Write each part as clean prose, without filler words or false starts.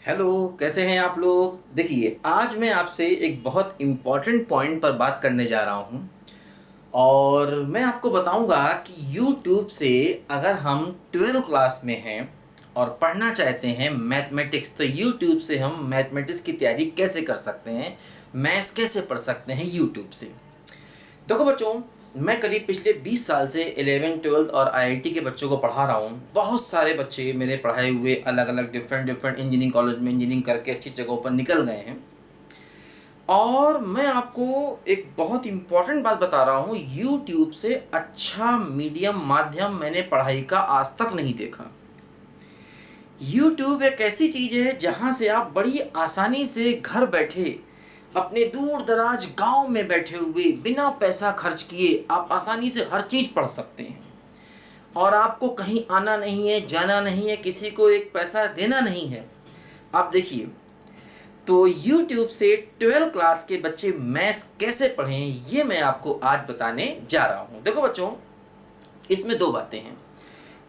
Hello, कैसे हैं आप लोग। देखिए, आज मैं आपसे एक बहुत इम्पॉर्टेंट पॉइंट पर बात करने जा रहा हूँ। और मैं आपको बताऊंगा कि यूट्यूब से अगर हम 12th क्लास में हैं और पढ़ना चाहते हैं मैथमेटिक्स, तो यूट्यूब से हम मैथमेटिक्स की तैयारी कैसे कर सकते हैं, मैथ्स कैसे पढ़ सकते हैं यूट्यूब से। देखो बच्चों, मैं करीब पिछले 20 साल से 11 12 और आईआईटी के बच्चों को पढ़ा रहा हूँ। बहुत सारे बच्चे मेरे पढ़ाए हुए अलग अलग डिफरेंट डिफरेंट इंजीनियरिंग कॉलेज में इंजीनियरिंग करके अच्छी जगहों पर निकल गए हैं। और मैं आपको एक बहुत इम्पॉर्टेंट बात बता रहा हूँ, यूट्यूब से अच्छा मीडियम माध्यम मैंने पढ़ाई का आज तक नहीं देखा। यूट्यूब एक ऐसी चीज़ है जहाँ से आप बड़ी आसानी से घर बैठे अपने दूर दराज गांव में बैठे हुए बिना पैसा खर्च किए आप आसानी से हर चीज़ पढ़ सकते हैं। और आपको कहीं आना नहीं है, जाना नहीं है, किसी को एक पैसा देना नहीं है। आप देखिए, तो YouTube से 12 क्लास के बच्चे मैथ्स कैसे पढ़ें, ये मैं आपको आज बताने जा रहा हूँ। देखो बच्चों, इसमें दो बातें हैं।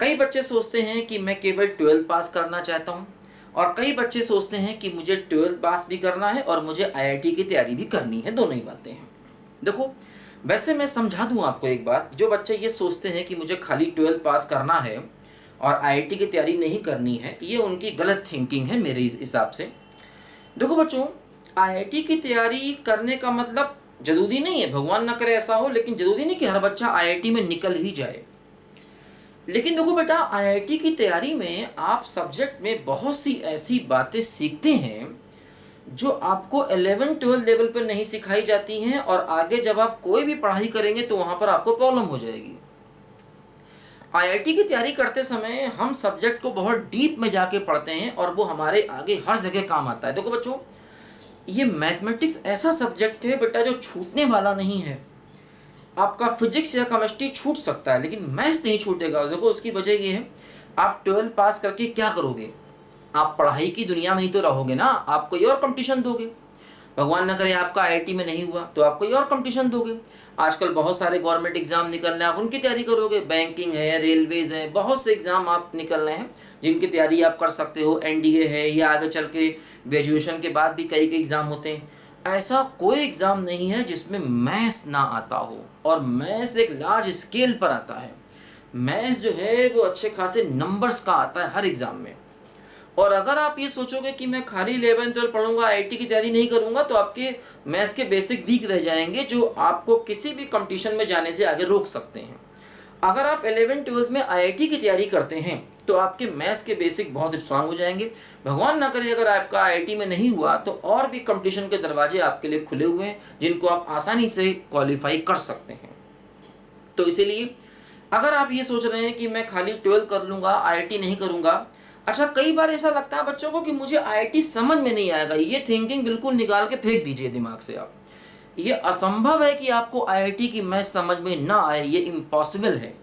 कई बच्चे सोचते हैं कि मैं केवल 12 पास करना चाहता हूँ, और कई बच्चे सोचते हैं कि मुझे 12 पास भी करना है और मुझे आईआईटी की तैयारी भी करनी है। दोनों ही बातें हैं। देखो, वैसे मैं समझा दूं आपको एक बात। जो बच्चे ये सोचते हैं कि मुझे खाली 12 पास करना है और आईआईटी की तैयारी नहीं करनी है, ये उनकी गलत थिंकिंग है मेरे हिसाब से। देखो बच्चों, आईआईटी की तैयारी करने का मतलब जरूरी नहीं है, भगवान ना करे ऐसा हो, लेकिन जरूरी नहीं कि हर बच्चा आईआईटी में निकल ही जाए। लेकिन देखो बेटा, आईआईटी की तैयारी में आप सब्जेक्ट में बहुत सी ऐसी बातें सीखते हैं जो आपको 11 12 लेवल पर नहीं सिखाई जाती हैं, और आगे जब आप कोई भी पढ़ाई करेंगे तो वहां पर आपको प्रॉब्लम हो जाएगी। आईआईटी की तैयारी करते समय हम सब्जेक्ट को बहुत डीप में जाके पढ़ते हैं और वो हमारे आगे हर जगह काम आता है। देखो बच्चों, ये मैथमेटिक्स ऐसा सब्जेक्ट है बेटा जो छूटने वाला नहीं है। आपका फिजिक्स या केमिस्ट्री छूट सकता है लेकिन मैथ्स नहीं छूटेगा। देखो, उसकी वजह ये है, आप 12 पास करके क्या करोगे? आप पढ़ाई की दुनिया में ही तो रहोगे ना, आप कोई और कंपटीशन दोगे। भगवान न करे आपका आईआईटी में नहीं हुआ तो आप कोई और कंपटीशन दोगे। आजकल बहुत सारे गवर्नमेंट एग्जाम निकल रहे हैं, आप उनकी तैयारी करोगे। बैंकिंग है, रेलवेज है, बहुत से एग्जाम आप निकल रहे हैं जिनकी तैयारी आप कर सकते हो। एनडीए है, या आगे चल के ग्रेजुएशन के बाद भी कई कई एग्जाम होते हैं। ऐसा कोई एग्जाम नहीं है जिसमें मैथ्स ना आता हो, और मैथ्स एक लार्ज स्केल पर आता है। मैथ्स जो है वो अच्छे खासे नंबर्स का आता है हर एग्जाम में। और अगर आप ये सोचोगे कि मैं खाली 11 12 पढ़ूंगा, आईआईटी की तैयारी नहीं करूंगा, तो आपके मैथ्स के बेसिक वीक रह जाएंगे जो आपको किसी भी कंपटीशन में जाने से आगे रोक सकते हैं। अगर आप 11 12 में आईआईटी की तैयारी करते हैं तो आपके मैथ्स के बेसिक बहुत स्ट्रांग हो जाएंगे। भगवान ना करे अगर आपका आईआईटी में नहीं हुआ तो और भी कंपटीशन के दरवाजे आपके लिए खुले हुए हैं जिनको आप आसानी से क्वालिफाई कर सकते हैं। तो इसीलिए अगर आप ये सोच रहे हैं कि मैं खाली 12 कर लूंगा, आईआईटी नहीं करूंगा। अच्छा, कई बार ऐसा लगता है बच्चों को कि मुझे आईआईटी समझ में नहीं आएगा। ये थिंकिंग बिल्कुल निकाल के फेंक दीजिए दिमाग से आप। ये असंभव है कि आपको आईआईटी की मैथ समझ में ना आए, ये इम्पॉसिबल है।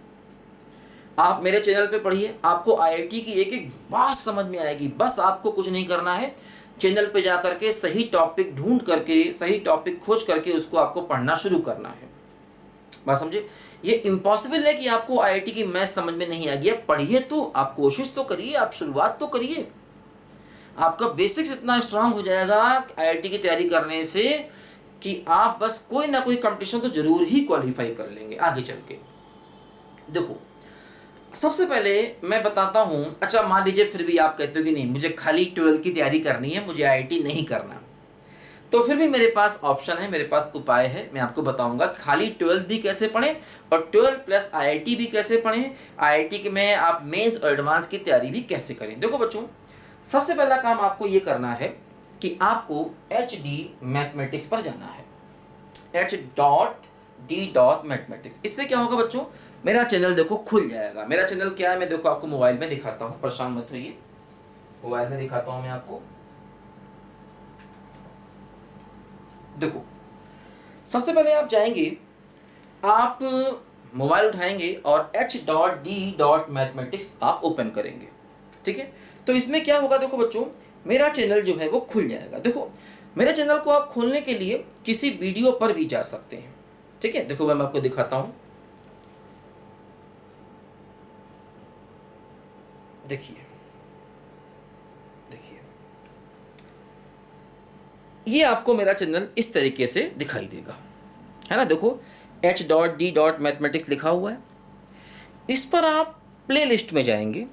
आप मेरे चैनल पे पढ़िए, आपको आईआईटी की एक एक बात समझ में आएगी। बस आपको कुछ नहीं करना है, चैनल पे जा करके सही टॉपिक ढूंढ करके, सही टॉपिक खोज करके उसको आपको पढ़ना शुरू करना है। बात समझे? ये इम्पॉसिबल है कि आपको आईआईटी की मैथ समझ में नहीं आएगी। आप पढ़िए, तो आप कोशिश तो करिए, आप शुरुआत तो करिए। आपका बेसिक्स इतना स्ट्रांग हो जाएगा आईआईटी की तैयारी करने से कि आप बस कोई ना कोई कंपटीशन तो जरूर ही क्वालिफाई कर लेंगे आगे चल के। देखो, सबसे पहले मैं बताता हूं। अच्छा, मान लीजिए फिर भी आप कहते हो कि नहीं, मुझे खाली 12 की तैयारी करनी है, मुझे आईआईटी नहीं करना, तो फिर भी मेरे पास ऑप्शन है, मेरे पास उपाय है। मैं आपको बताऊंगा खाली 12 भी कैसे पढ़ें और 12 प्लस आईआईटी भी कैसे पढ़ें, आईआईटी के में आप मेंस और एडवांस की तैयारी भी कैसे करें। देखो बच्चों, सबसे पहला काम आपको ये करना है कि आपको HD मैथमेटिक्स पर जाना है। H.D.मैथमेटिक्स। इससे क्या होगा बच्चों, मेरा चैनल देखो खुल जाएगा। मेरा चैनल क्या है मैं देखो आपको मोबाइल में दिखाता हूँ, परेशान मत होइए। मोबाइल में दिखाता हूँ मैं आपको। देखो, सबसे पहले आप जाएंगे, आप मोबाइल उठाएंगे और H.D.मैथमेटिक्स आप ओपन करेंगे। ठीक है, तो इसमें क्या होगा, देखो बच्चों, मेरा चैनल जो है वो खुल जाएगा। देखो, मेरे चैनल को आप खोलने के लिए किसी वीडियो पर भी जा सकते हैं। ठीक है, देखो मैं आपको दिखाता हूं। देखिए, देखिए, ये आपको मेरा चैनल इस तरीके से दिखाई देगा, है ना। देखो h.d.mathematics लिखा हुआ है। इस पर आप प्लेलिस्ट में जाएंगे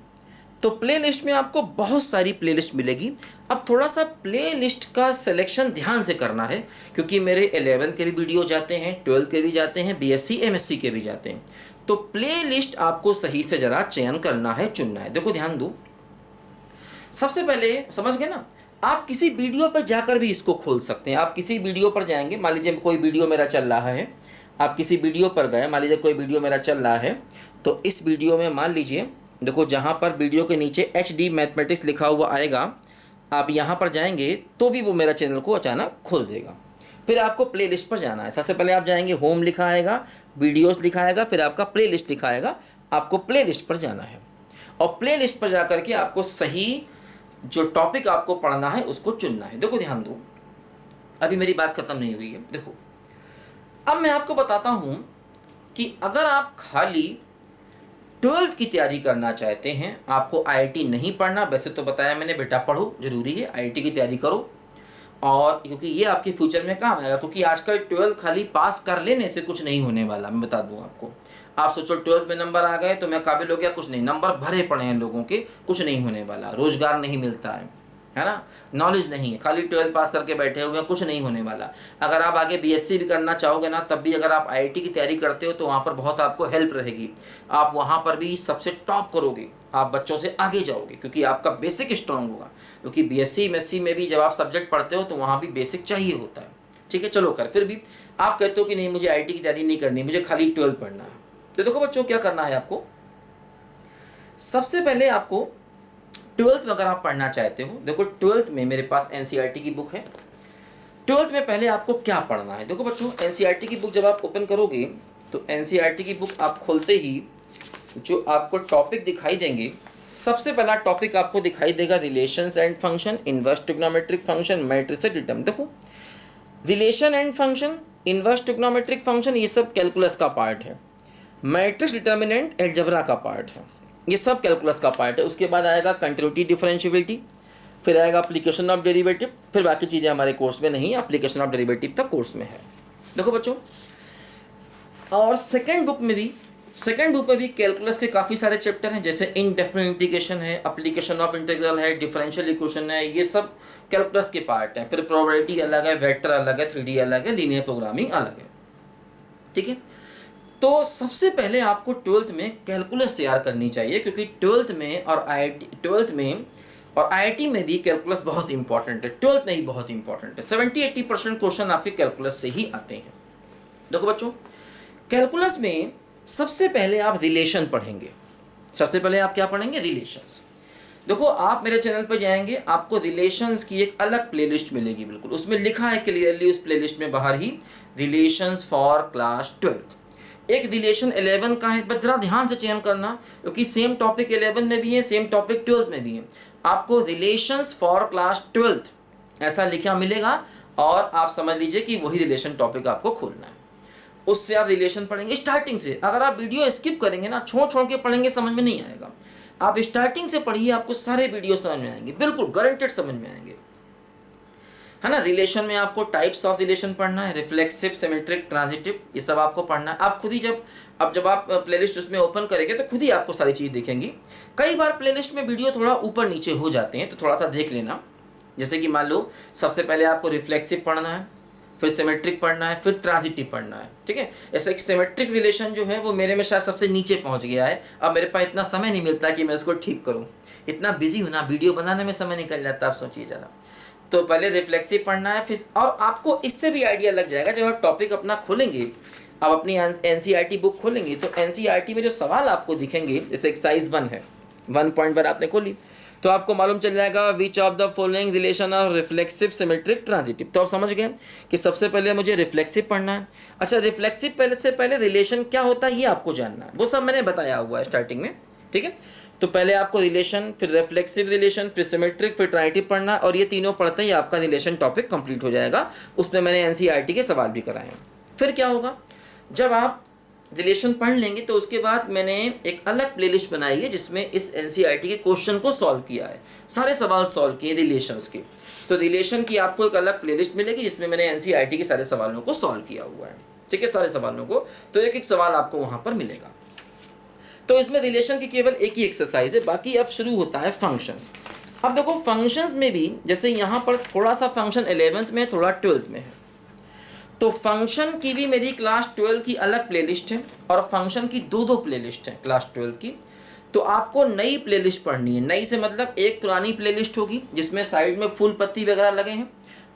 तो प्लेलिस्ट में आपको बहुत सारी प्लेलिस्ट मिलेगी। अब थोड़ा सा प्लेलिस्ट का सिलेक्शन ध्यान से करना है, क्योंकि मेरे 11th के भी वीडियो जाते हैं, 12th के भी जाते हैं, BSc MSc के भी जाते हैं। तो प्लेलिस्ट आपको सही से ज़रा चयन करना है, चुनना है। देखो ध्यान दो, सबसे पहले समझ गए ना, आप किसी वीडियो पर जाकर भी इसको खोल सकते हैं। आप किसी वीडियो पर जाएंगे, मान लीजिए कोई वीडियो मेरा चल रहा है, आप किसी वीडियो पर गए, मान लीजिए कोई वीडियो मेरा चल रहा है, तो इस वीडियो में मान लीजिए देखो जहाँ पर वीडियो के नीचे HD मैथमेटिक्स लिखा हुआ आएगा, आप यहाँ पर जाएंगे तो भी वो मेरा चैनल को अचानक खोल देगा। फिर आपको प्लेलिस्ट पर जाना है। सबसे पहले आप जाएंगे, होम लिखा आएगा, वीडियोस लिखा आएगा, फिर आपका प्लेलिस्ट लिखा आएगा, आपको प्लेलिस्ट पर जाना है। और प्लेलिस्ट पर जा करके आपको सही जो टॉपिक आपको पढ़ना है उसको चुनना है। देखो ध्यान दो, अभी मेरी बात खत्म नहीं हुई है। देखो अब मैं आपको बताता हूँ कि अगर आप खाली 12th की तैयारी करना चाहते हैं, आपको IIT नहीं पढ़ना, वैसे तो बताया मैंने बेटा पढ़ो, जरूरी है IIT की तैयारी करो, और क्योंकि ये आपके फ्यूचर में काम आएगा। क्योंकि आजकल 12th खाली पास कर लेने से कुछ नहीं होने वाला, मैं बता दूं आपको। आप सोचो 12th में नंबर आ गए तो मैं काबिल हो गया, कुछ नहीं। नंबर भरे पड़े हैं लोगों के, कुछ नहीं होने वाला, रोजगार नहीं मिलता है ना, नॉलेज नहीं है, खाली 12th पास करके बैठे हुए हैं, कुछ नहीं होने वाला। अगर आप आगे BSc भी करना चाहोगे ना, तब भी अगर आप IIT की तैयारी करते हो तो वहाँ पर बहुत आपको हेल्प रहेगी। आप वहाँ पर भी सबसे टॉप करोगे, आप बच्चों से आगे जाओगे, क्योंकि आपका बेसिक स्ट्रांग होगा। क्योंकि BSc MSc में भी जब आप सब्जेक्ट पढ़ते हो तो वहाँ भी बेसिक चाहिए होता है। ठीक है, चलो कर, फिर भी आप कहते हो कि नहीं मुझे IIT की तैयारी नहीं करनी, मुझे खाली 12th पढ़ना है। तो देखो बच्चों, क्या करना है आपको, सबसे पहले आपको 12th में अगर आप पढ़ना चाहते हो, देखो 12th में मेरे पास NCERT की बुक है। 12th में पहले आपको क्या पढ़ना है, देखो बच्चों NCERT की बुक जब आप ओपन करोगे तो NCERT की बुक आप खोलते ही जो आपको टॉपिक दिखाई देंगे, सबसे पहला टॉपिक आपको दिखाई देगा relations and function, inverse trigonometric function, matrix determinant. देखो relation and function, inverse trigonometric function, ये सब कैलकुलस का पार्ट है। मैट्रिक्स डिटर्मिनेंट अलजेब्रा का पार्ट है, ये सब कैलकुलस का पार्ट है। उसके बाद आएगा कंटिन्यूटी डिफरेंशिएबिलिटी, फिर आएगा एप्लीकेशन ऑफ डेरिवेटिव, फिर बाकी चीज़ें हमारे कोर्स में नहीं, एप्लीकेशन ऑफ डेरिवेटिव तक कोर्स में है। देखो बच्चों, और सेकेंड बुक में भी कैलकुलस के काफ़ी सारे चैप्टर हैं, जैसे इनडेफिनिट इंटीग्रेशन है, एप्लीकेशन ऑफ इंटीग्रल है, डिफरेंशियल इक्वेशन है, ये सब कैलकुलस के पार्ट हैं। फिर प्रोबेबिलिटी अलग है, वेक्टर अलग है, 3D अलग है, लीनियर प्रोग्रामिंग अलग है। ठीक है, तो सबसे पहले आपको 12th में कैलकुलस तैयार करनी चाहिए, क्योंकि 12th में और IIT में भी कैलकुलस बहुत इंपॉर्टेंट है। 12th में ही बहुत इंपॉर्टेंट है, 70-80% क्वेश्चन आपके कैलकुलस से ही आते हैं। देखो बच्चों, कैलकुलस में सबसे पहले आप रिलेशन पढ़ेंगे। सबसे पहले आप क्या पढ़ेंगे, रिलेशंस। देखो आप मेरे चैनल पर जाएंगे, आपको रिलेशंस की एक अलग प्लेलिस्ट मिलेगी, बिल्कुल उसमें लिखा है क्लियरली, उस प्लेलिस्ट में बाहर ही रिलेशंस फॉर क्लास 12th। एक रिलेशन 11 का है, बस जरा ध्यान से चयन करना, क्योंकि सेम टॉपिक 11 में भी है, सेम टॉपिक 12th में भी है। आपको रिलेशंस फॉर क्लास 12th ऐसा लिखा मिलेगा, और आप समझ लीजिए कि वही रिलेशन टॉपिक आपको खोलना है। उससे आप रिलेशन पढ़ेंगे स्टार्टिंग से। अगर आप वीडियो स्किप करेंगे ना, छोड़ के पढ़ेंगे, समझ में नहीं आएगा। आप स्टार्टिंग से पढ़िए, आपको सारे वीडियो समझ में आएंगे, बिल्कुल गारंटेड समझ में आएंगे, है ना। रिलेशन में आपको टाइप्स ऑफ रिलेशन पढ़ना है, रिफ्लेक्सिव, सिमेट्रिक, ट्रांजिटिव, ये सब आपको पढ़ना है। आप खुद ही जब आप प्लेलिस्ट उसमें ओपन करेंगे तो खुद ही आपको सारी चीज़ दिखेंगी। कई बार प्लेलिस्ट में वीडियो थोड़ा ऊपर नीचे हो जाते हैं, तो थोड़ा सा देख लेना। जैसे कि मान लो सबसे पहले आपको रिफ्लेक्सिव पढ़ना है, फिर सिमेट्रिक पढ़ना है, फिर ट्रांजिटिव पढ़ना है। ठीक है, ऐसा एक सिमेट्रिक रिलेशन जो है वो मेरे में शायद सबसे नीचे पहुंच गया है। अब मेरे पास इतना समय नहीं मिलता कि मैं इसको ठीक करूं, इतना बिजी हूं ना, वीडियो बनाने में समय निकल जाता है। आप सोचिए ज़रा, तो पहले रिफ्लेक्सिव पढ़ना है, फिर और आपको इससे भी आइडिया लग जाएगा जब आप टॉपिक अपना खोलेंगे, आप अपनी NCERT बुक खोलेंगे तो NCERT में जो सवाल आपको दिखेंगे, जैसे एक्सरसाइज 1 है, 1.1 आपने खोली तो आपको मालूम चल जाएगा which of the following relation of reflexive, symmetric, transitive. तो आप समझ गए कि सबसे पहले मुझे रिफ्लेक्सिव पढ़ना है। अच्छा, रिफ्लेक्सिव पहले रिलेशन क्या होता है ये आपको जानना है, वो सब मैंने बताया हुआ है स्टार्टिंग में। ठीक है, तो पहले आपको रिलेशन, फिर रिफ्लेक्सिव रिलेशन, फिर सिमेट्रिक, फिर ट्रांजिटिव पढ़ना, और ये तीनों पढ़ते ही आपका रिलेशन टॉपिक कंप्लीट हो जाएगा। उसमें मैंने NCERT के सवाल भी कराए हैं। फिर क्या होगा, जब आप रिलेशन पढ़ लेंगे तो उसके बाद मैंने एक अलग प्लेलिस्ट बनाई है जिसमें इस एनसीईआरटी के क्वेश्चन को सॉल्व किया है, सारे सवाल सॉल्व किए रिलेशंस के। तो रिलेशन की आपको एक अलग प्लेलिस्ट मिलेगी जिसमें मैंने एनसीईआरटी के सारे सवालों को सॉल्व किया हुआ है, ठीक है, सारे सवालों को। तो एक एक सवाल आपको वहाँ पर मिलेगा। तो इसमें रिलेशन की केवल एक ही एक्सरसाइज है, बाकी अब शुरू होता है फंक्शंस। अब देखो फंक्शंस में भी जैसे यहाँ पर थोड़ा सा फंक्शन 11th में, थोड़ा 12th में है, तो फंक्शन की भी मेरी क्लास 12 की अलग प्लेलिस्ट है और फंक्शन की दो प्लेलिस्ट है क्लास 12 की। तो आपको नई प्लेलिस्ट पढ़नी है। नई से मतलब एक पुरानी प्लेलिस्ट होगी जिसमें साइड में फूल पत्ती वगैरह लगे हैं,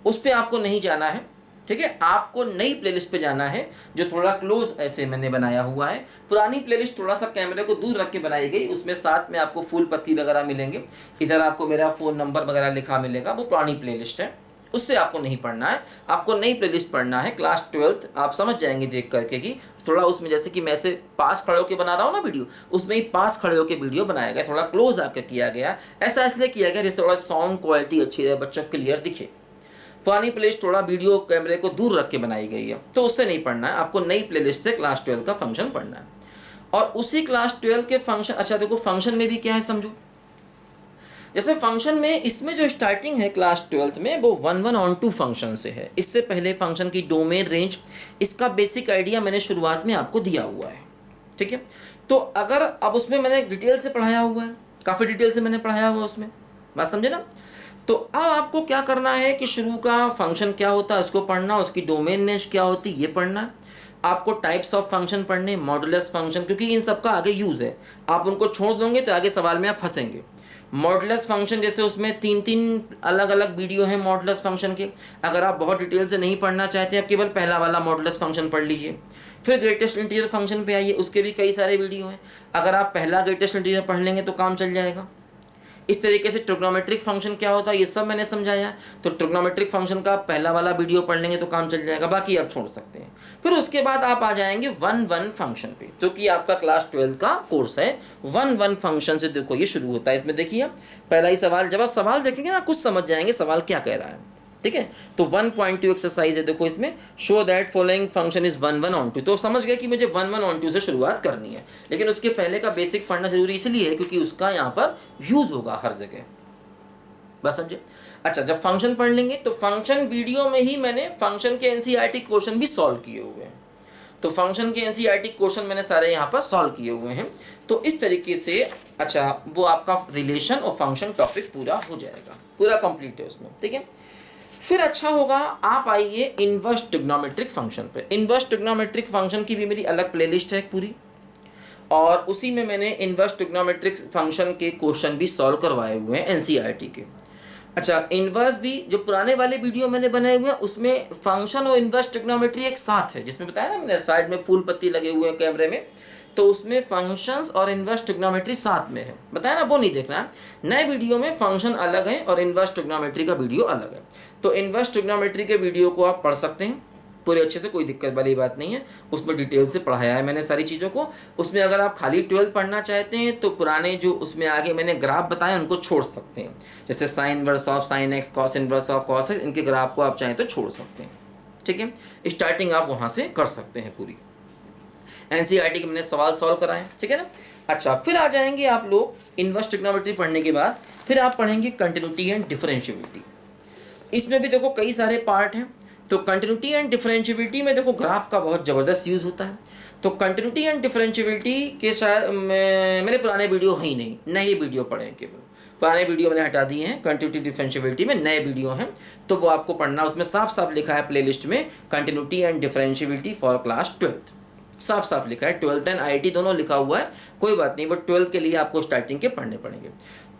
उस पर आपको नहीं जाना है, ठीक है। आपको नई प्लेलिस्ट पे जाना है जो थोड़ा क्लोज ऐसे मैंने बनाया हुआ है। पुरानी प्लेलिस्ट थोड़ा सा कैमरे को दूर रख के बनाई गई, उसमें साथ में आपको फूल पत्ती वगैरह मिलेंगे, इधर आपको मेरा फ़ोन नंबर वगैरह लिखा मिलेगा, वो पुरानी प्लेलिस्ट है, उससे आपको नहीं पढ़ना है। आपको नई प्लेलिस्ट पढ़ना है क्लास 12th। आप समझ जाएंगे देख करके कि थोड़ा उसमें जैसे कि मैं ऐसे पास खड़े होकर बना रहा हूँ ना वीडियो, उसमें ही पास खड़े होकर वीडियो बनाया गया, थोड़ा क्लोज आकर किया गया। ऐसा इसलिए किया गया जिससे थोड़ा साउंड क्वालिटी अच्छी रहे, बच्चों क्लियर दिखे। पुरानी प्लेलिस्ट थोड़ा वीडियो कैमरे को दूर रख के बनाई गई है, तो उससे नहीं पढ़ना है, आपको नई प्लेलिस्ट से क्लास 12 का फंक्शन पढ़ना है। और उसी क्लास 12 के फंक्शन, अच्छा देखो फंक्शन में भी क्या है समझो। जैसे फंक्शन में इसमें जो स्टार्टिंग है क्लास 12 में वो 1-1-on-2 फंक्शन से है। इससे पहले फंक्शन की डोमेन रेंज, इसका बेसिक आइडिया मैंने शुरुआत में आपको दिया हुआ है, ठीक है। तो अगर अब उसमें मैंने डिटेल से पढ़ाया हुआ है, काफ़ी डिटेल से मैंने पढ़ाया हुआ है उसमें, बात समझे ना। तो अब आपको क्या करना है कि शुरू का फंक्शन क्या होता है उसको पढ़ना, उसकी डोमेन रेंज क्या होती है ये पढ़ना है। आपको टाइप्स ऑफ फंक्शन पढ़ने, मॉडुलस फंक्शन, क्योंकि इन सबका आगे यूज़ है। आप उनको छोड़ दोगे तो आगे सवाल में आप फंसेंगे। मॉडुलस फंक्शन जैसे उसमें 3 अलग अलग वीडियो हैं मॉडुलस फंक्शन के। अगर आप बहुत डिटेल से नहीं पढ़ना चाहते, आप केवल पहला वाला मॉडुलस फंक्शन पढ़ लीजिए। फिर ग्रेटेस्ट इंटीजर फंक्शन पे आइए, उसके भी कई सारे वीडियो हैं। अगर आप पहला ग्रेटेस्ट इंटीजर पढ़ लेंगे तो काम चल जाएगा। इस तरीके से ट्रिग्नोमेट्रिक फंक्शन क्या होता है ये सब मैंने समझाया। तो ट्रिग्नोमेट्रिक फंक्शन का पहला वाला वीडियो पढ़ लेंगे तो काम चल जाएगा, बाकी आप छोड़ सकते हैं। फिर उसके बाद आप आ जाएंगे 1-1 फंक्शन पे, जो कि आपका क्लास 12 का कोर्स है। 1-1 फंक्शन से देखो ये शुरू होता है। इसमें देखिए पहला ही सवाल, जब आप सवाल देखेंगे ना कुछ समझ जाएंगे सवाल क्या कह रहा है, ठीक है। तो 1.2 एक्सरसाइज है, देखो इसमें show that following function is 1-1-on-2। तो समझ गए कि मुझे 1-1-on-2 से शुरुआत करनी है, लेकिन उसके पहले का बेसिक पढ़ना जरूरी इसलिए है क्योंकि उसका यहाँ पर यूज होगा हर जगह, बस समझे। अच्छा, जब फंक्शन पढ़ लेंगे तो फंक्शन वीडियो में ही मैंने फंक्शन के एनसीईआरटी क्वेश्चन भी सॉल्व किए हुए हैं। तो फंक्शन के एनसीईआरटी क्वेश्चन मैंने सारे यहाँ पर सॉल्व किए हुए हैं। तो इस तरीके से अच्छा वो आपका रिलेशन और फंक्शन टॉपिक पूरा हो जाएगा, पूरा कंप्लीट है उसमें, ठीक है। फिर अच्छा होगा आप आइए इनवर्स ट्रिग्नोमेट्रिक फंक्शन पे। इनवर्स ट्रिग्नोमेट्रिक फंक्शन की भी मेरी अलग प्लेलिस्ट है पूरी, और उसी में मैंने इनवर्स ट्रिग्नोमेट्रिक फंक्शन के क्वेश्चन भी सॉल्व करवाए हुए हैं एनसीईआरटी के। अच्छा, इनवर्स भी जो पुराने वाले वीडियो मैंने बनाए हुए हैं उसमें फंक्शन और इनवर्स ट्रिग्नोमेट्री एक साथ है, जिसमें बताया ना मैंने साइड में फूल पत्ती लगे हुए हैं कैमरे में, तो उसमें फंक्शंस और इनवर्स ट्रिग्नोमेट्री साथ में है, बताया ना, वो नहीं देखना है। नए वीडियो में फंक्शन अलग है और इनवर्स ट्रिग्नोमेट्री का वीडियो अलग है। तो इनवर्स ट्रिग्नोमेट्री के वीडियो को आप पढ़ सकते हैं पूरे अच्छे से, कोई दिक्कत वाली बात नहीं है। उसमें डिटेल से पढ़ाया है मैंने सारी चीज़ों को। उसमें अगर आप खाली 12 पढ़ना चाहते हैं तो पुराने जो उसमें आगे मैंने ग्राफ बताए उनको छोड़ सकते हैं, जैसे sine inverse of sine x, cos inverse of cos x, इनके ग्राफ को आप चाहें तो छोड़ सकते हैं, ठीक है। स्टार्टिंग आप वहाँ से कर सकते हैं पूरी। एनसीईआरटी के मैंने सवाल सॉल्व कराए, ठीक है ना। अच्छा, फिर आ जाएंगे आप लोग इनवर्स ट्रिग्नोमेट्री पढ़ने के बाद फिर आप पढ़ेंगे कंटिन्यूटी एंड डिफरेंशिएबिलिटी। इसमें भी देखो कई सारे पार्ट हैं। तो कंटिन्यूटी एंड डिफरेंशिएबिलिटी में देखो ग्राफ का बहुत ज़बरदस्त यूज़ होता है। तो कंटिन्यूटी एंड डिफरेंशिएबिलिटी के शायद मेरे पुराने वीडियो हैं ही नहीं, नए वीडियो पढ़े हैं केवल। पुराने वीडियो मैंने हटा दिए हैं, कंटिन्यूटी डिफरेंशिएबिलिटी में नए वीडियो हैं, तो वो आपको पढ़ना। उसमें साफ साफ लिखा है प्लेलिस्ट में continuity and differentiability for class 12, साफ साफ लिखा है। 12th एंड आईआईटी दोनों लिखा हुआ है, कोई बात नहीं, बट 12 के लिए आपको स्टार्टिंग के पढ़ने पड़ेंगे।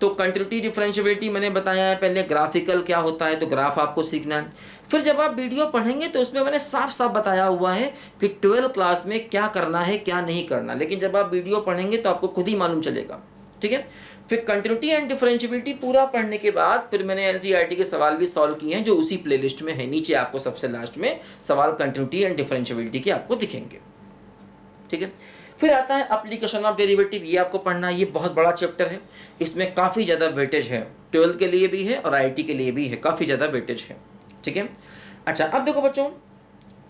तो कंटिन्यूटी डिफरेंशिएबिलिटी मैंने बताया है पहले, ग्राफिकल क्या होता है, तो ग्राफ आपको सीखना है। फिर जब आप वीडियो पढ़ेंगे तो उसमें मैंने साफ साफ बताया हुआ है कि 12 क्लास में क्या करना है क्या नहीं करना, लेकिन जब आप वीडियो पढ़ेंगे तो आपको खुद ही मालूम चलेगा, ठीक है। फिर कंटिन्यूटी एंड डिफरेंशिएबिलिटी पूरा पढ़ने के बाद फिर मैंने एनसीईआरटी के सवाल भी सॉल्व किए हैं जो उसी प्लेलिस्ट में है। नीचे आपको सबसे लास्ट में सवाल कंटिन्यूटी एंड डिफरेंशिएबिलिटी के आपको दिखेंगे, ठीक है। फिर आता है एप्लीकेशन ऑफ डेरिवेटिव, ये आपको पढ़ना है। ये बहुत बड़ा चैप्टर है, इसमें काफ़ी ज़्यादा वेटेज है, 12 के लिए भी है और आईआईटी के लिए भी है, काफ़ी ज़्यादा वेटेज है, ठीक है। अच्छा, अब देखो बच्चों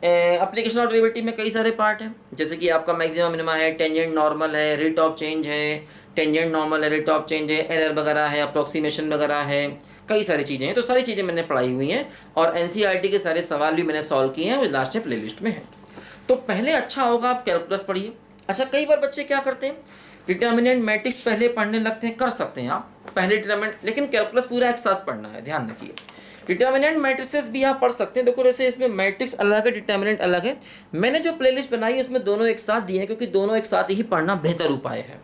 एप्लीकेशन ऑफ डेरिवेटिव में कई सारे पार्ट हैं, जैसे कि आपका मैक्सिमम मिनिमा है, टेंजेंट नॉर्मल है, रेट ऑफ चेंज है, टेंजेंट नॉर्मल है, रेट ऑफ चेंज है, एरर वगैरह है, अप्रोक्सीमेशन वगैरह है, कई सारी चीज़ें हैं। तो सारी चीज़ें मैंने पढ़ाई हुई हैं और एनसीईआरटी के सारे सवाल भी मैंने सॉल्व किए हैं, वो लास्ट में प्लेलिस्ट में है। तो पहले अच्छा होगा आप कैलकुलस पढ़िए। अच्छा, कई बार बच्चे क्या करते हैं, डिटर्मिनेंट मैट्रिक्स पहले पढ़ने लगते हैं, कर सकते हैं आप पहले डिटर्मिनेंट, लेकिन कैलकुलस पूरा एक साथ पढ़ना है, ध्यान रखिए। डिटर्मिनेंट मैट्रिसेस भी आप पढ़ सकते हैं। देखो जैसे इसमें मैट्रिक्स अलग है, डिटर्मिनेंट अलग है। मैंने जो प्लेलिस्ट बनाई है उसमें दोनों एक साथ दिए हैं, क्योंकि दोनों एक साथ ही पढ़ना बेहतर उपाय है।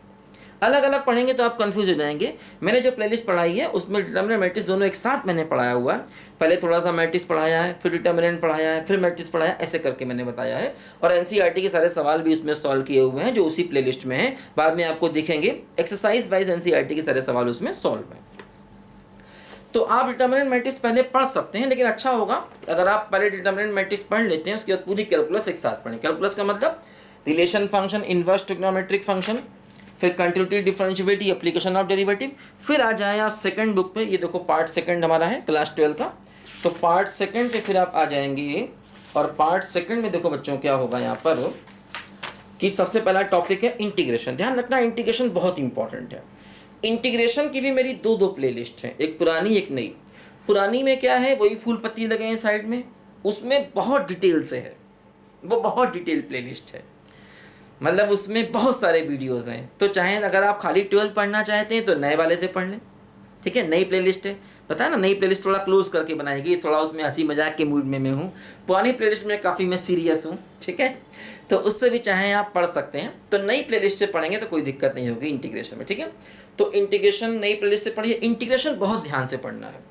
अलग अलग पढ़ेंगे तो आप कंफ्यूज हो जाएंगे। मैंने जो प्लेलिस्ट पढ़ाई है उसमें डिटर्मिनेंट मैट्रिक्स दोनों एक साथ मैंने पढ़ाया हुआ है। पहले थोड़ा सा मैट्रिक्स पढ़ाया है, फिर डिटर्मिनेंट पढ़ाया है, फिर मैट्रिक्स पढ़ाया, ऐसे करके मैंने बताया है। और एनसीईआरटी के सारे सवाल भी उसमें सॉल्व किए हुए हैं, जो उसी प्लेलिस्ट में है, बाद में आपको दिखेंगे। एक्सरसाइज वाइज एनसीईआरटी के सारे सवाल उसमें सॉल्व हैं। तो आप डिटर्मिनेंट मैट्रिक्स पहले पढ़ सकते हैं, लेकिन अच्छा होगा अगर आप पहले डिटर्मिनेंट मैट्रिक्स पढ़ लेते हैं, उसके बाद पूरी कैलकुलस एक साथ पढ़ें। कैलकुलस का मतलब relation function, inverse trigonometric function, फिर continuity, differentiability, application of derivative. फिर आ जाएं आप सेकंड बुक पे, ये देखो पार्ट सेकंड हमारा है क्लास 12 का। तो पार्ट सेकंड पे फिर आप आ जाएंगे, और पार्ट सेकंड में देखो बच्चों क्या होगा यहाँ पर कि सबसे पहला टॉपिक है इंटीग्रेशन। ध्यान रखना, इंटीग्रेशन बहुत इंपॉर्टेंट है। इंटीग्रेशन की भी मेरी दो प्लेलिस्ट हैं, एक पुरानी एक नई। पुरानी में क्या है, वही फूल पत्ती लगे हैं साइड में, उसमें बहुत डिटेल से है, वो बहुत डिटेल प्लेलिस्ट है, मतलब उसमें बहुत सारे वीडियोस हैं। तो चाहे अगर आप खाली 12 पढ़ना चाहते हैं तो नए वाले से पढ़ लें, ठीक है। नई प्लेलिस्ट है, पता है ना, नई प्लेलिस्ट थोड़ा क्लोज करके बनाएगी, थोड़ा उसमें हंसी मजाक के मूड में मैं हूँ। पुरानी प्लेलिस्ट में काफ़ी मैं सीरियस हूँ, ठीक है। तो उससे भी चाहे आप पढ़ सकते हैं। तो नई प्लेलिस्ट से पढ़ेंगे तो कोई दिक्कत नहीं होगी इंटीग्रेशन में, ठीक है। तो इंटीग्रेशन नई प्लेलिस्ट से पढ़िए। इंटीग्रेशन बहुत ध्यान से पढ़ना है।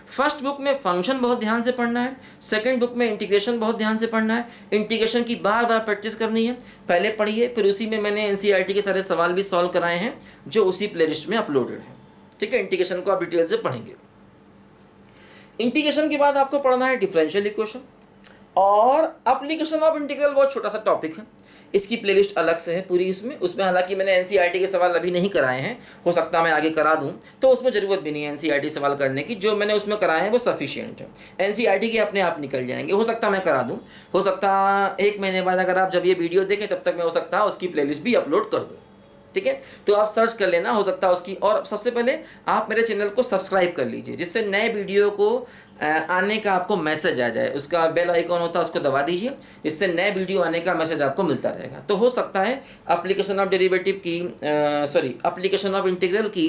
फर्स्ट बुक में फंक्शन बहुत ध्यान से पढ़ना है, सेकंड बुक में इंटीग्रेशन बहुत ध्यान से पढ़ना है। इंटीग्रेशन की बार बार प्रैक्टिस करनी है। पहले पढ़िए, फिर उसी में मैंने एनसीईआरटी के सारे सवाल भी सॉल्व कराए हैं, जो उसी प्लेलिस्ट में अपलोडेड है, ठीक है। इंटीग्रेशन को आप डिटेल से पढ़ेंगे। इंटीग्रेशन के बाद आपको पढ़ना है डिफरेंशियल इक्वेशन और एप्लीकेशन ऑफ इंटीग्रल। बहुत छोटा सा टॉपिक है, इसकी प्लेलिस्ट अलग से है पूरी। उसमें हालांकि मैंने एनसीईआरटी के सवाल अभी नहीं कराए हैं, हो सकता है मैं आगे करा दूं, तो उसमें ज़रूरत भी नहीं है एनसीईआरटी सवाल करने की। जो मैंने उसमें कराए हैं वो सफिशिएंट है। एनसीईआरटी के अपने आप निकल जाएंगे, हो सकता मैं करा दूं, हो सकता 1 महीने बाद अगर आप जब ये वीडियो देखें तब तक मैं हो सकता है उसकी प्लेलिस्ट भी अपलोड कर दूँ, ठीक है। तो आप सर्च कर लेना, हो सकता है उसकी। और सबसे पहले आप मेरे चैनल को सब्सक्राइब कर लीजिए, जिससे नए वीडियो को आने का आपको मैसेज आ जाए। उसका बेल आइकॉन होता है, उसको दबा दीजिए, जिससे नए वीडियो आने का मैसेज आपको मिलता रहेगा। तो हो सकता है एप्लीकेशन ऑफ डेरिवेटिव की एप्लीकेशन ऑफ इंटीग्रल की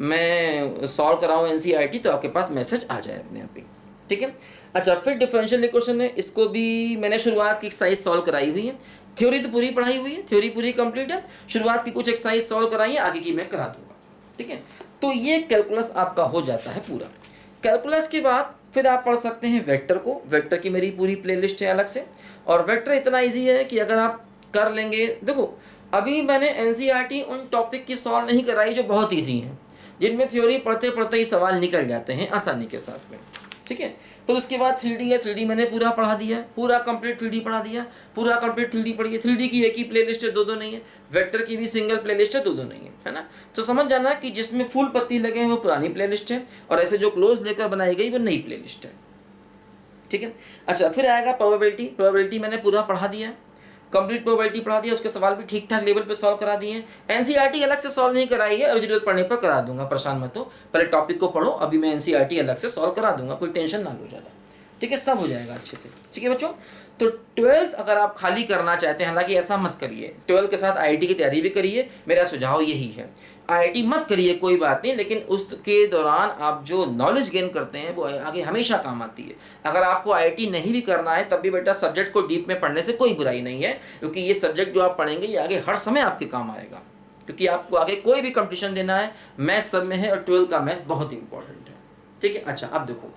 मैं सॉल्व कराऊँ एनसीईआरटी, तो आपके पास मैसेज आ जाए अपने आप ही, ठीक है। अच्छा, फिर डिफरेंशियल इक्वेशन है, इसको भी मैंने शुरुआत की एक्सरसाइज सॉल्व कराई हुई है। थ्योरी तो पूरी पढ़ाई हुई है, थ्योरी पूरी कंप्लीट है, शुरुआत की कुछ एक्सरसाइज सॉल्व कराई है, आगे की मैं करा दूंगा, ठीक है। तो ये कैलकुलस आपका हो जाता है पूरा। कैलकुलस के बाद फिर आप पढ़ सकते हैं वेक्टर को। वेक्टर की मेरी पूरी प्लेलिस्ट है अलग से, और वेक्टर इतना ईजी है कि अगर आप कर लेंगे। देखो अभी मैंने एनसीईआरटी उन टॉपिक की सॉल्व नहीं कराई जो बहुत ईजी हैं, जिनमें थ्योरी पढ़ते पढ़ते ही सवाल निकल जाते हैं आसानी के साथ में, ठीक है। फिर उसके बाद 3D है, 3D मैंने पूरा पढ़ा दिया, पूरा कंप्लीट 3D पढ़ा दिया, पूरा कंप्लीट 3D पढ़िए। 3D की एक ही प्लेलिस्ट है, दो नहीं है। वेक्टर की भी सिंगल प्लेलिस्ट है, दो नहीं है, है ना। तो समझ जाना कि जिसमें फूल पत्ती लगे हैं वो पुरानी प्लेलिस्ट है, और ऐसे जो क्लोज लेकर बनाई गई वो नई प्लेलिस्ट है, ठीक है। अच्छा, फिर आएगा प्रोबेबिलिटी। प्रोबेबिलिटी मैंने पूरा पढ़ा दिया, कंप्लीट प्रोबेबिलिटी पढ़ा दिया, उसके सवाल भी ठीक ठाक लेवल पे सॉल्व करा दिए। एनसीईआरटी अलग से सॉल्व नहीं कराई है, अभी जरूरत पड़ने पर करा दूंगा, परेशान मत हो। पहले टॉपिक को पढ़ो, अभी मैं एनसीईआरटी अलग से सॉल्व करा दूंगा, कोई टेंशन ना लो ज़्यादा, ठीक है। सब हो जाएगा अच्छे से, ठीक है बच्चों। तो 12th अगर आप खाली करना चाहते हैं, हालांकि ऐसा मत करिए, 12th के साथ आईआईटी की तैयारी भी करिए, मेरा सुझाव यही है। आईआईटी मत करिए कोई बात नहीं, लेकिन उसके दौरान आप जो नॉलेज गेन करते हैं वो आगे हमेशा काम आती है। अगर आपको आईआईटी नहीं भी करना है तब भी बेटा सब्जेक्ट को डीप में पढ़ने से कोई बुराई नहीं है, क्योंकि ये सब्जेक्ट जो आप पढ़ेंगे ये आगे हर समय आपके काम आएगा, क्योंकि आपको आगे कोई भी कंपटीशन देना है, मैथ्स सब में है, और 12th का मैथ्स बहुत इंपॉर्टेंट है, ठीक है। अच्छा, अब देखो,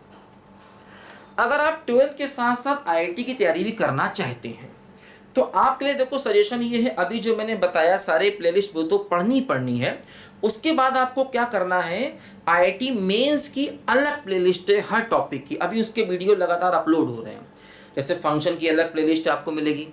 अगर आप 12th के साथ साथ आईआईटी की तैयारी भी करना चाहते हैं तो आपके लिए देखो सजेशन ये है, अभी जो मैंने बताया सारे प्लेलिस्ट वो तो पढ़नी है। उसके बाद आपको क्या करना है, आईआईटी मेंस की अलग प्लेलिस्ट है हर टॉपिक की, अभी उसके वीडियो लगातार अपलोड हो रहे हैं। जैसे फंक्शन की अलग प्लेलिस्ट आपको मिलेगी,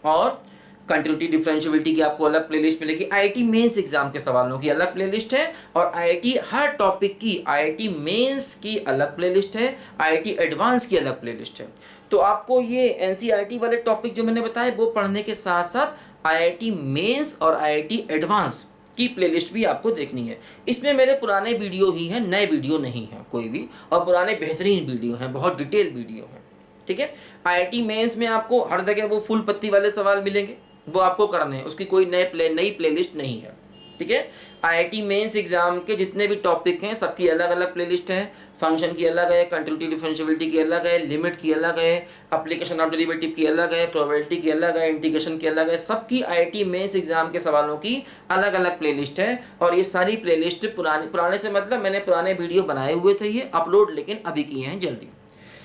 और कंटिन्यूटी डिफरेंशियबिलिटी की आपको अलग प्लेलिस्ट मिलेगी, आईआईटी मेंस एग्जाम के सवालों की अलग प्लेलिस्ट है, और आईआईटी हर टॉपिक की, आईआईटी मेंस की अलग प्लेलिस्ट है, आईआईटी एडवांस की अलग प्लेलिस्ट है। तो आपको ये एनसीईआरटी वाले टॉपिक जो मैंने बताए वो पढ़ने के साथ साथ आईआईटी मेंस और आईआईटी एडवांस की प्लेलिस्ट भी आपको देखनी है। इसमें मेरे पुराने वीडियो ही हैं, नए वीडियो नहीं हैं कोई भी, और पुराने बेहतरीन वीडियो हैं, बहुत डिटेल वीडियो हैं, ठीक है। आईआईटी मेंस में आपको हर जगह वो फुल पत्ती वाले सवाल मिलेंगे, वो आपको करने हैं, उसकी कोई नई प्लेलिस्ट नहीं है, ठीक है। आईआईटी मेंस एग्जाम के जितने भी टॉपिक हैं सबकी अलग अलग प्लेलिस्ट है, फंक्शन की अलग है, कंटिन्यूटी डिफरेंशियबिलिटी की अलग है, लिमिट की अलग है, एप्लीकेशन ऑफ डेरिवेटिव की अलग है, प्रोबेबिलिटी की अलग है, इंटीग्रेशन की अलग है, सबकी आईआईटी मेंस एग्जाम के सवालों की अलग अलग प्लेलिस्ट है। और ये सारी प्लेलिस्ट पुराने से मतलब मैंने पुराने वीडियो बनाए हुए थे, ये अपलोड लेकिन अभी किए हैं जल्दी।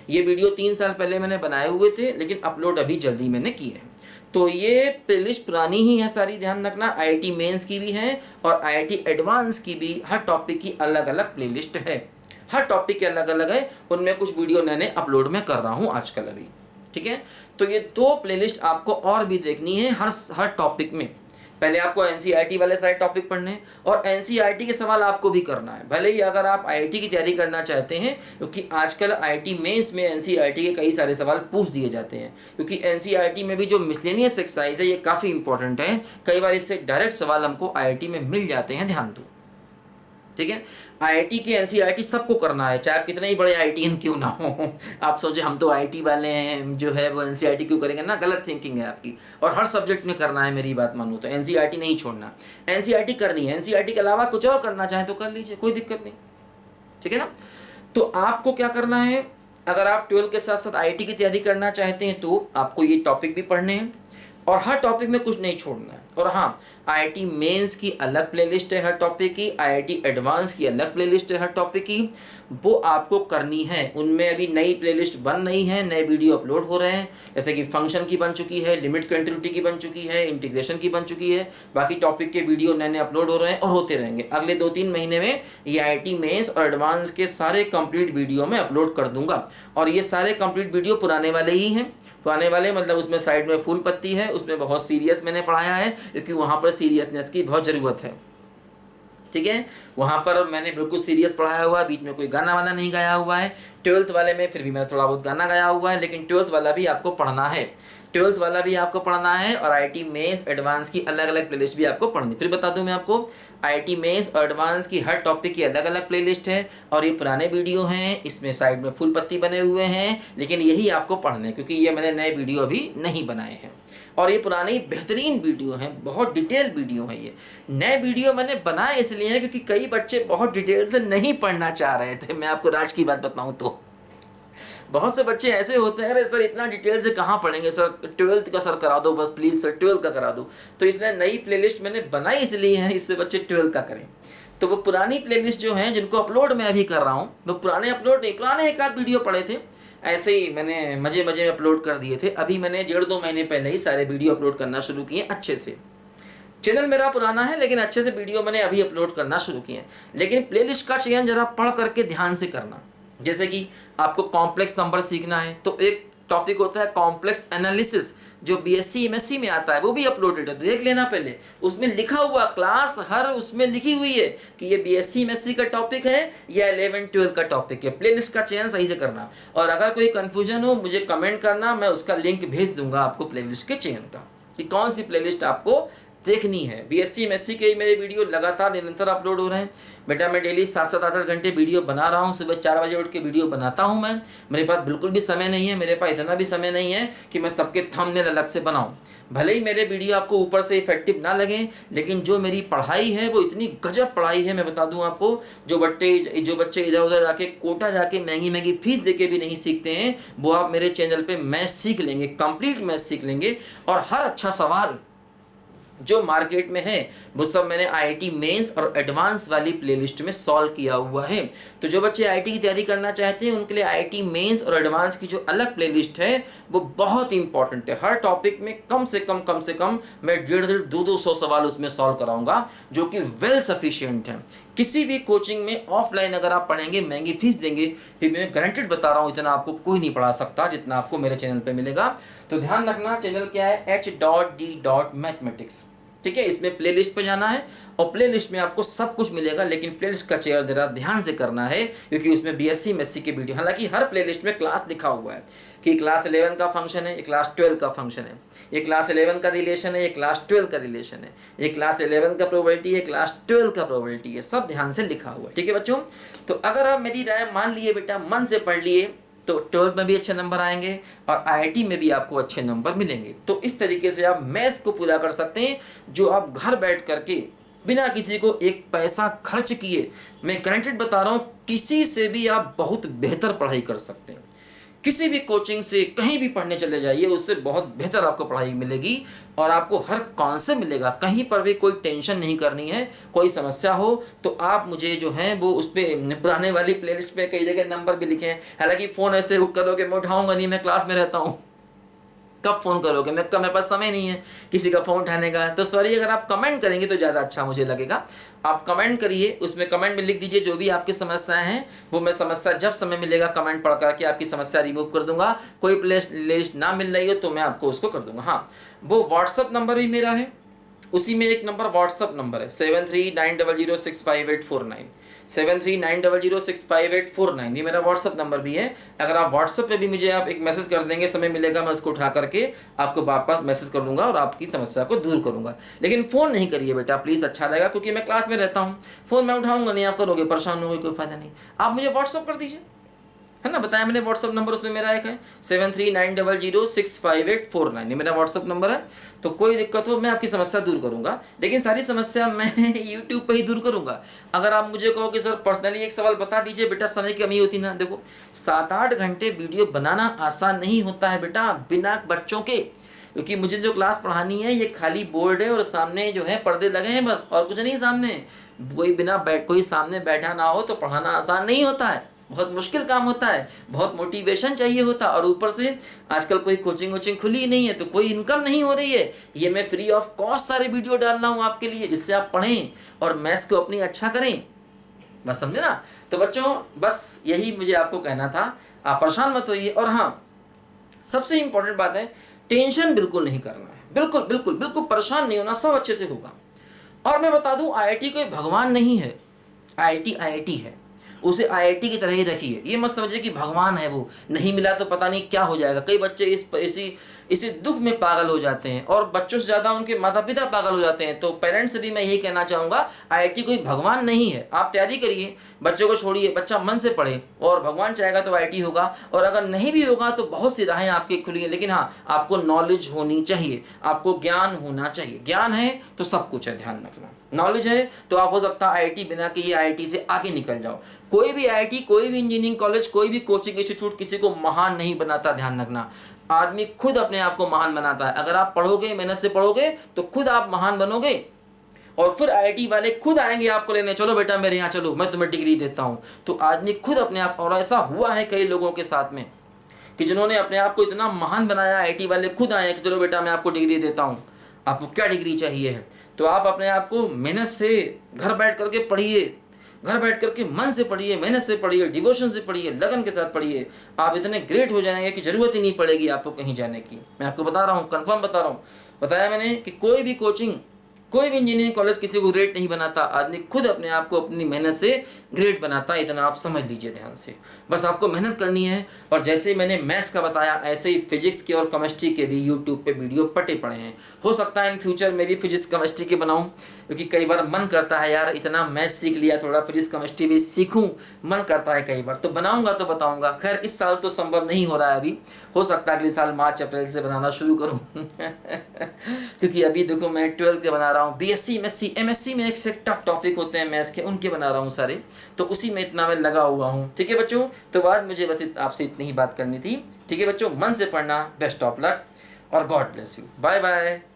ये वीडियो 3 साल पहले मैंने बनाए हुए थे, लेकिन अपलोड अभी जल्दी मैंने किए हैं। तो ये प्लेलिस्ट पुरानी ही है सारी, ध्यान रखना। आईआईटी मेंस की भी है और आईआईटी एडवांस की भी, हर टॉपिक की अलग अलग प्लेलिस्ट है, हर टॉपिक के अलग अलग है। उनमें कुछ वीडियो मैंने अपलोड में कर रहा हूँ आजकल अभी, ठीक है। तो ये 2 प्लेलिस्ट आपको और भी देखनी है हर टॉपिक में। पहले आपको एनसीईआरटी वाले सारे टॉपिक पढ़ने हैं और एनसीईआरटी के सवाल आपको भी करना है, भले ही अगर आप आईआईटी की तैयारी करना चाहते हैं, क्योंकि आजकल आईआईटी मेंस में एनसीईआरटी के कई सारे सवाल पूछ दिए जाते हैं, क्योंकि एनसीईआरटी में भी जो मिसलेनियस एक्सरसाइज है ये काफ़ी इंपॉर्टेंट है, कई बार इससे डायरेक्ट सवाल हमको आईआईटी में मिल जाते हैं, ध्यान दो, ठीक है। आईआईटी की एनसीईआरटी सबको करना है, चाहे आप कितने ही बड़े आईआईटीएन क्यों ना हो। आप सोचे हम तो आईआईटी वाले हैं, जो है वो एनसीईआरटी क्यों करेंगे ना, गलत थिंकिंग है आपकी। और हर सब्जेक्ट में करना है, मेरी बात मानो तो एनसीईआरटी नहीं छोड़ना, एनसीईआरटी करनी है। एनसीईआरटी के अलावा कुछ और करना चाहें तो कर लीजिए, कोई दिक्कत नहीं, ठीक है ना। तो आपको क्या करना है, अगर आप 12 के साथ साथ आईआईटी की तैयारी करना चाहते हैं तो आपको ये टॉपिक भी पढ़ने हैं और हर टॉपिक में कुछ नहीं छोड़ना है। और हाँ, आईआईटी मेंस की अलग प्लेलिस्ट है हर टॉपिक की, आईआईटी एडवांस की अलग प्लेलिस्ट है हर टॉपिक की, वो आपको करनी है। उनमें अभी नई प्लेलिस्ट बन रही है, नए वीडियो अपलोड हो रहे हैं, जैसे कि फंक्शन की बन चुकी है, लिमिट कंटिन्यूटी की बन चुकी है, इंटीग्रेशन की बन चुकी है, बाकी टॉपिक के वीडियो नए नए अपलोड हो रहे हैं और होते रहेंगे। अगले 2-3 महीने में ये आईआईटी मेंस और एडवांस के सारे कंप्लीट वीडियो में अपलोड कर दूंगा। और ये सारे कंप्लीट वीडियो पुराने वाले ही हैं, पुराने वाले मतलब उसमें साइड में फुल पत्ती है, उसमें बहुत सीरियस मैंने पढ़ाया है, क्योंकि वहाँ पर सीरियसनेस की बहुत ज़रूरत है, ठीक है। वहाँ पर मैंने बिल्कुल सीरियस पढ़ाया हुआ है, बीच में कोई गाना वाना नहीं गाया हुआ है। 12th वाले में फिर भी मैंने थोड़ा बहुत गाना गाया हुआ है, लेकिन 12th वाला भी आपको पढ़ना है, 12th वाला भी आपको पढ़ना है। और आईआईटी मेंस एडवांस की अलग अलग प्लेलिस्ट भी आपको पढ़नी। फिर बता दूं मैं आपको, आईआईटी मेंस और एडवांस की हर टॉपिक की अलग अलग प्लेलिस्ट है और ये पुराने वीडियो हैं, इसमें साइड में फुल पत्ती बने हुए हैं, लेकिन यही आपको पढ़ने, क्योंकि ये मैंने नए वीडियो अभी नहीं बनाए हैं और ये पुराने बेहतरीन वीडियो हैं, बहुत डिटेल वीडियो हैं। ये नए वीडियो मैंने बनाए इसलिए हैं क्योंकि कई बच्चे बहुत डिटेल से नहीं पढ़ना चाह रहे थे। मैं आपको राज की बात बताऊं तो बहुत से बच्चे ऐसे होते हैं, अरे सर इतना डिटेल से कहाँ पढ़ेंगे सर, 12th का सर करा दो बस प्लीज़ सर, 12th का करा दो। तो इसलिए नई प्लेलिस्ट मैंने बनाई इसलिए है, इससे बच्चे 12th का करें। तो वो पुरानी प्लेलिस्ट जो हैं जिनको अपलोड मैं अभी कर रहा हूँ, वो पुराने अपलोड नहीं, पुराने एक आध वीडियो पड़े थे, ऐसे ही मैंने मजे में अपलोड कर दिए थे। अभी मैंने 1.5-2 महीने पहले ही सारे वीडियो अपलोड करना शुरू किए अच्छे से। चैनल मेरा पुराना है लेकिन अच्छे से वीडियो मैंने अभी अपलोड करना शुरू किए हैं। लेकिन प्लेलिस्ट का चयन जरा पढ़ करके ध्यान से करना। जैसे कि आपको कॉम्प्लेक्स नंबर सीखना है तो एक टॉपिक होता है कॉम्प्लेक्स एनालिसिस, जो बीएससी एमएससी में आता है, वो भी अपलोडेड है, देख लेना पहले। उसमें लिखा हुआ क्लास हर उसमें लिखी हुई है कि ये बीएससी एमएससी का टॉपिक है या 11-12 का टॉपिक है। प्लेलिस्ट का चयन सही से करना और अगर कोई कन्फ्यूजन हो मुझे कमेंट करना, मैं उसका लिंक भेज दूंगा आपको प्लेलिस्ट के चयन का, कि कौन सी प्लेलिस्ट आपको देखनी है। बीएससी एमएससी के मेरे वीडियो लगातार निरंतर अपलोड हो रहे हैं बेटा। मैं डेली 7-7 8-8 घंटे वीडियो बना रहा हूँ। सुबह 4 बजे उठ के वीडियो बनाता हूँ मैं। मेरे पास बिल्कुल भी समय नहीं है, मेरे पास इतना भी समय नहीं है कि मैं सबके थंबनेल अलग से बनाऊँ। भले ही मेरे वीडियो आपको ऊपर से इफेक्टिव ना लगे, लेकिन जो मेरी पढ़ाई है वो इतनी गजब पढ़ाई है, मैं बता दूं आपको। जो बच्चे इधर उधर जाके कोटा जाके महंगी फीस देके भी नहीं सीखते हैं, वो आप मेरे चैनल पे मैथ सीख लेंगे, कंप्लीट मैथ सीख लेंगे। और हर अच्छा सवाल जो मार्केट में है वो सब मैंने आईआईटी मेंस और एडवांस वाली प्लेलिस्ट में सॉल्व किया हुआ है। तो जो बच्चे आईआईटी की तैयारी करना चाहते हैं उनके लिए आईआईटी मेंस और एडवांस की जो अलग प्लेलिस्ट है वो बहुत इंपॉर्टेंट है। हर टॉपिक में कम से कम मैं 150-200 सवाल उसमें सॉल्व कराऊंगा, जो कि वेल सफिशिएंट है। किसी भी कोचिंग में ऑफलाइन अगर आप पढ़ेंगे, महंगी फीस देंगे, फिर मैं गारंटेड बता रहा हूँ इतना आपको कोई नहीं पढ़ा सकता जितना आपको मेरे चैनल पे मिलेगा। तो ध्यान रखना, चैनल क्या है, h.d.mathematics, ठीक है। इसमें प्लेलिस्ट पे जाना है और प्लेलिस्ट में आपको सब कुछ मिलेगा, लेकिन प्लेलिस्ट का चेयर जरा ध्यान से करना है क्योंकि उसमें बीएससी एमएससी के वीडियो, हालांकि हर प्लेलिस्ट में क्लास लिखा हुआ है कि क्लास 11 का फंक्शन है, ये क्लास 12 का फंक्शन है, ये क्लास 11 का रिलेशन है, ये क्लास 12 का रिलेशन है, ये क्लास 11 का प्रोबेबिलिटी है, क्लास 12 का प्रोबेबिलिटी है, सब ध्यान से लिखा हुआ है, ठीक है बच्चों। तो अगर आप मेरी राय मान लिए बेटा, मन से पढ़ लिए, तो 12th में भी अच्छे नंबर आएंगे और आईआईटी में भी आपको अच्छे नंबर मिलेंगे। तो इस तरीके से आप मैथ्स को पूरा कर सकते हैं, जो आप घर बैठ करके बिना किसी को एक पैसा खर्च किए, मैं गारंटेड बता रहा हूँ, किसी से भी आप बहुत बेहतर पढ़ाई कर सकते हैं। किसी भी कोचिंग से कहीं भी पढ़ने चले जाइए, उससे बहुत बेहतर आपको पढ़ाई मिलेगी और आपको हर कॉन्सेप्ट मिलेगा। कहीं पर भी कोई टेंशन नहीं करनी है। कोई समस्या हो तो आप मुझे जो है वो उस पर पुराने वाली प्लेलिस्ट पे कई जगह नंबर भी लिखे हैं। हालांकि फ़ोन ऐसे करोगे, मैं उठाऊंगा नहीं, मैं क्लास में रहता हूँ, कब फ़ोन करोगे, मेरे पास समय नहीं है किसी का फ़ोन उठाने का। तो सॉरी, अगर आप कमेंट करेंगे तो ज़्यादा अच्छा मुझे लगेगा। आप कमेंट करिए, उसमें कमेंट में लिख दीजिए जो भी आपकी समस्याएं हैं, वो मैं समस्या जब समय मिलेगा कमेंट पढ़ करके आपकी समस्या रिमूव कर दूंगा। कोई प्ले लिस्ट ना मिल रही हो तो मैं आपको उसको कर दूंगा। हाँ, वो व्हाट्सअप नंबर भी मेरा है, उसी में एक नंबर व्हाट्सअप नंबर है 7390065849, 7390065849, ये मेरा व्हाट्सअप नंबर भी है। अगर आप व्हाट्सअप पे भी मुझे आप एक मैसेज कर देंगे, समय मिलेगा मैं उसको उठा करके आपको वापस मैसेज कर दूंगा और आपकी समस्या को दूर करूंगा। लेकिन फ़ोन नहीं करिए बेटा प्लीज़, अच्छा लगेगा, क्योंकि मैं क्लास में रहता हूँ, फ़ोन मैं उठाऊंगा नहीं, आप करोगे परेशान होगे, कोई फ़ायदा नहीं। आप मुझे व्हाट्सअप कर दीजिए, है ना, बताया मैंने व्हाट्सअप नंबर उसमें मेरा एक है 7390065849, ये मेरा व्हाट्सअप नंबर है। तो कोई दिक्कत हो मैं आपकी समस्या दूर करूंगा, लेकिन सारी समस्या मैं यूट्यूब पे ही दूर करूंगा। अगर आप मुझे कहो कि सर पर्सनली एक सवाल बता दीजिए, बेटा समय की कमी होती ना, देखो 7-8 घंटे वीडियो बनाना आसान नहीं होता है बेटा, बिना बच्चों के, क्योंकि मुझे जो क्लास पढ़ानी है ये खाली बोर्ड है और सामने जो है पर्दे लगे हैं बस, और कुछ नहीं सामने। कोई सामने बैठा ना हो तो पढ़ाना आसान नहीं होता है, बहुत मुश्किल काम होता है, बहुत मोटिवेशन चाहिए होता है। और ऊपर से आजकल कोई कोचिंग वोचिंग खुली ही नहीं है, तो कोई इनकम नहीं हो रही है। ये मैं फ्री ऑफ कॉस्ट सारे वीडियो डाल रहा हूँ आपके लिए, जिससे आप पढ़ें और मैथ्स को अपनी अच्छा करें, बस समझे ना। तो बच्चों बस यही मुझे आपको कहना था, आप परेशान मत होइए। और हाँ, सबसे इम्पोर्टेंट बात है, टेंशन बिल्कुल नहीं करना है, बिल्कुल बिल्कुल बिल्कुल परेशान नहीं होना, सब अच्छे से होगा। और मैं बता दूं, आईआईटी कोई भगवान नहीं है, आईआईटी आईआईटी है, उसे आईआईटी की तरह ही रखिए। ये मत समझिए कि भगवान है वो, नहीं मिला तो पता नहीं क्या हो जाएगा। कई बच्चे इसी दुख में पागल हो जाते हैं और बच्चों से ज़्यादा उनके माता पिता पागल हो जाते हैं। तो पेरेंट्स से भी मैं यही कहना चाहूँगा, आईआईटी कोई भगवान नहीं है। आप तैयारी करिए, बच्चों को छोड़िए, बच्चा मन से पढ़े और भगवान चाहेगा तो आईआईटी होगा, और अगर नहीं भी होगा तो बहुत सी राहें आपकी खुली हैं। लेकिन हाँ, आपको नॉलेज होनी चाहिए, आपको ज्ञान होना चाहिए। ज्ञान है तो सब कुछ है, ध्यान रखना। नॉलेज है तो आप हो सकता है आईआईटी बिना के, ये आईआईटी से आगे निकल जाओ। कोई भी आईआईटी, कोई भी इंजीनियरिंग कॉलेज, कोई भी कोचिंग इंस्टीट्यूट किसी को महान नहीं बनाता, ध्यान रखना। आदमी खुद अपने आप को महान बनाता है। अगर आप पढ़ोगे, मेहनत से पढ़ोगे तो खुद आप महान बनोगे, और फिर आईआईटी वाले खुद आएंगे आपको लेने, चलो बेटा मेरे यहाँ चलो, मैं तुम्हें डिग्री देता हूँ। तो आदमी खुद अपने आप, और ऐसा हुआ है कई लोगों के साथ में कि जिन्होंने अपने आप को इतना महान बनाया, आईआईटी वाले खुद आए कि चलो बेटा मैं आपको डिग्री देता हूँ, आपको क्या डिग्री चाहिए है। तो आप अपने आप को मेहनत से घर बैठ करके पढ़िए, घर बैठ करके मन से पढ़िए, मेहनत से पढ़िए, डिवोशन से पढ़िए, लगन के साथ पढ़िए। आप इतने ग्रेट हो जाएंगे कि ज़रूरत ही नहीं पड़ेगी आपको कहीं जाने की। मैं आपको बता रहा हूँ, कंफर्म बता रहा हूँ। बताया मैंने कि कोई भी कोचिंग, कोई भी इंजीनियरिंग कॉलेज किसी को ग्रेट नहीं बनाता, आदमी खुद अपने आप को अपनी मेहनत से ग्रेट बनाता है। इतना आप समझ लीजिए ध्यान से, बस आपको मेहनत करनी है। और जैसे मैंने मैथ्स का बताया, ऐसे ही फिजिक्स के और केमिस्ट्री के भी यूट्यूब पे वीडियो पटे पड़े हैं। हो सकता है इन फ्यूचर में भी फिजिक्स केमिस्ट्री के बनाऊं, क्योंकि कई बार मन करता है यार, इतना मैथ्स सीख लिया, थोड़ा फिजिक्स केमिस्ट्री भी सीखूं, मन करता है कई बार। तो बनाऊंगा तो बताऊंगा। खैर इस साल तो संभव नहीं हो रहा है अभी, हो सकता है अगले साल मार्च अप्रैल से बनाना शुरू करूं क्योंकि अभी देखो मैं 12th के बना रहा हूँ, बीएससी एमएससी, एमएससी में एक से टफ टॉपिक होते हैं मैथ्स के, उनके बना रहा हूँ सारे, तो उसी में इतना मैं लगा हुआ हूँ। ठीक है बच्चों, तो आज मुझे बस आपसे इतनी ही बात करनी थी। ठीक है बच्चों, मन से पढ़ना, बेस्ट ऑफ लक और God bless you, bye bye.